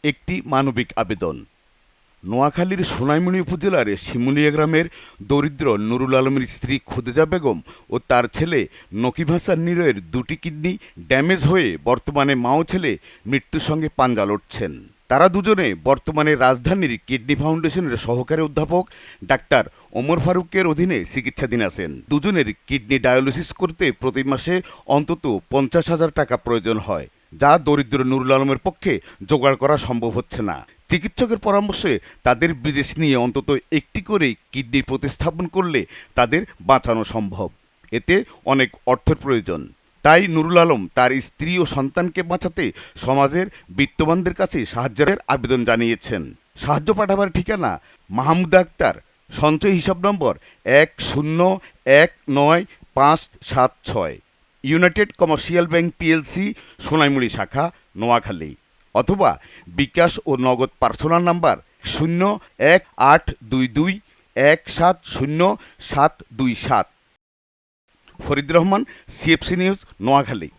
একটি মানবিক আবেদন। নোয়াখালীর সোনাইমুড়ি উপজেলার শিমুলিয়া গ্রামের দরিদ্র নুরুল আলমের স্ত্রী খুদেজা বেগম ও তার ছেলে নকিব হাসান নিলয়ের দুটি কিডনি ড্যামেজ হয়ে বর্তমানে মা ও ছেলে মৃত্যুর সঙ্গে পাঞ্জা লড়ছেন। তারা দুজনে বর্তমানে রাজধানীর কিডনি ফাউন্ডেশনের সহকারী অধ্যাপক ডাক্তার ওমর ফারুকের অধীনে চিকিৎসাধীন আছেন। দুজনের কিডনি ডায়ালিসিস করতে প্রতি মাসে অন্তত 50,000 টাকা প্রয়োজন হয়, যা দরিদ্র নুরুল আলমের পক্ষে জোগাড় করা সম্ভব হচ্ছে না। চিকিৎসকের পরামর্শে তাদের বিদেশ নিয়ে অন্তত একটি করে কিডনি প্রতিস্থাপন করলে তাদের বাঁচানো সম্ভব। এতে অনেক অর্থের প্রয়োজন। তাই নুরুল আলম তার স্ত্রী ও সন্তানকে বাঁচাতে সমাজের বিত্তবানদের কাছে সাহায্যের আবেদন জানিয়েছেন। সাহায্য পাঠাবার ঠিকানা মাহমুদা আক্তার, সঞ্চয় হিসাব নম্বর 10195676, United commercial bank PLC, Sonaimuri শাখা, নোয়াখালী, অথবা বিকাশ ও নগদ personal number 018221700727। Farid Rahman, CFC news, Noakhali.